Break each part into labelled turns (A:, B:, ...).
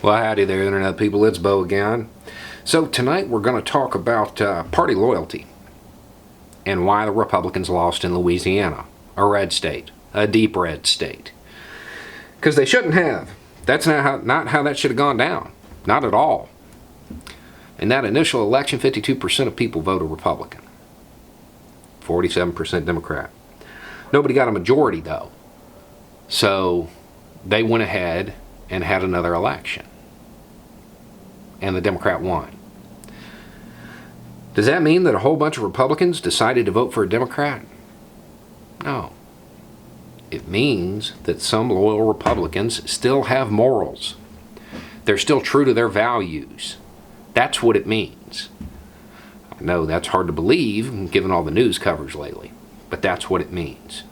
A: Well, howdy there, Internet people. It's Bo again. So tonight we're going to talk about party loyalty and why the Republicans lost in Louisiana, a red state, a deep red state. Because they shouldn't have. That's not how that should have gone down. Not at all. In that initial election, 52% of people voted Republican, 47% Democrat. Nobody got a majority, though. So they went ahead and had another election. And the Democrat won. Does that mean that a whole bunch of Republicans decided to vote for a Democrat? No. It means that some loyal Republicans still have morals. They're still true to their values. That's what it means. I know that's hard to believe, given all the news coverage lately, but that's what it means.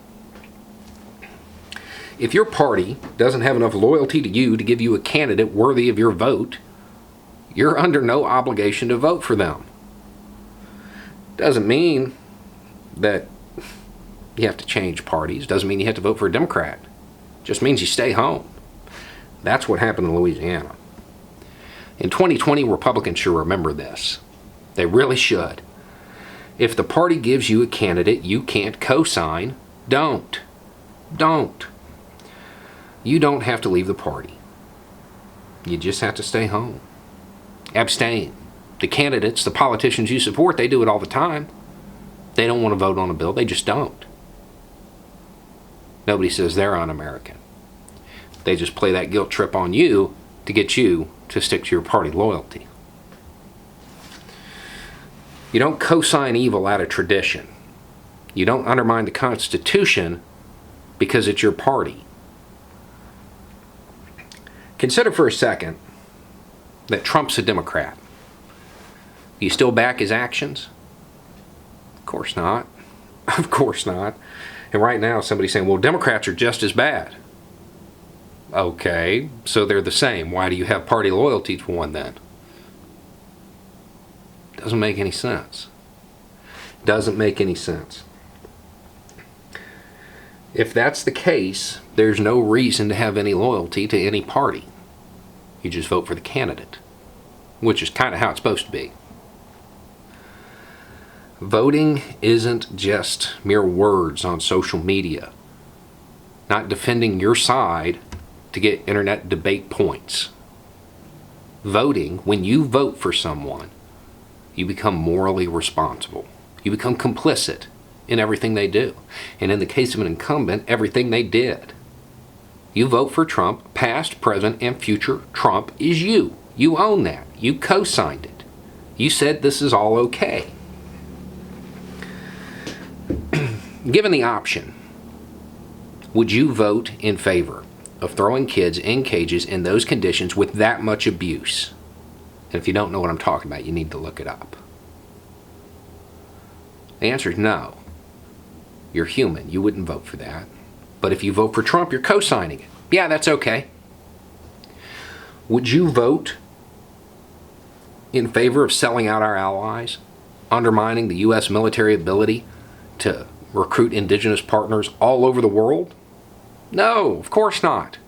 A: If your party doesn't have enough loyalty to you to give you a candidate worthy of your vote, you're under no obligation to vote for them. Doesn't mean that you have to change parties. Doesn't mean you have to vote for a Democrat. Just means you stay home. That's what happened in Louisiana. In 2020, Republicans should remember this. They really should. If the party gives you a candidate you can't co-sign, don't. Don't. You don't have to leave the party. You just have to stay home. Abstain. The candidates, the politicians you support, they do it all the time. They don't want to vote on a bill. They just don't. Nobody says they're un-American. They just play that guilt trip on you to get you to stick to your party loyalty. You don't co-sign evil out of tradition. You don't undermine the Constitution because it's your party. Consider for a second that Trump's a Democrat. Do you still back his actions? Of course not. Of course not. And right now somebody's saying, well, Democrats are just as bad. Okay, so they're the same. Why do you have party loyalty to one then? Doesn't make any sense. Doesn't make any sense. If that's the case, there's no reason to have any loyalty to any party. You just vote for the candidate, which is kind of how it's supposed to be. Voting isn't just mere words on social media, not defending your side to get internet debate points. Voting, when you vote for someone, you become morally responsible. You become complicit in everything they do. And in the case of an incumbent, everything they did. You vote for Trump, past, present, and future Trump is you. You own that. You co-signed it. You said this is all okay. Given the option, would you vote in favor of throwing kids in cages in those conditions with that much abuse? And if you don't know what I'm talking about, you need to look it up. The answer is no. You're human. You wouldn't vote for that. But if you vote for Trump, you're co-signing it. Yeah, that's okay. Would you vote in favor of selling out our allies, undermining the U.S. military ability to recruit indigenous partners all over the world? No, of course not.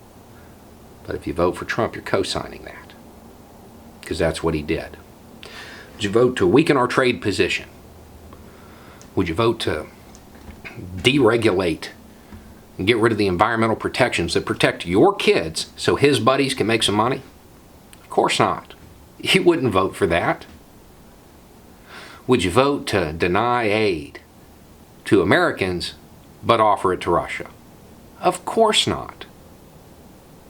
A: But if you vote for Trump, you're co-signing that. Because that's what he did. Would you vote to weaken our trade position? Would you vote to deregulate and get rid of the environmental protections that protect your kids so his buddies can make some money? Of course not. You wouldn't vote for that. Would you vote to deny aid to Americans but offer it to Russia? Of course not.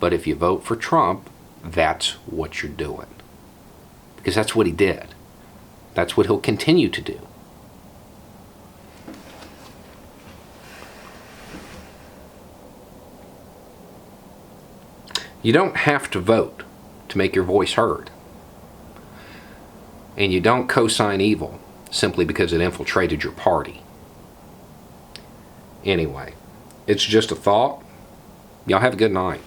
A: But if you vote for Trump, that's what you're doing. Because that's what he did. That's what he'll continue to do. You don't have to vote to make your voice heard. And you don't co-sign evil simply because it infiltrated your party. Anyway, it's just a thought. Y'all have a good night.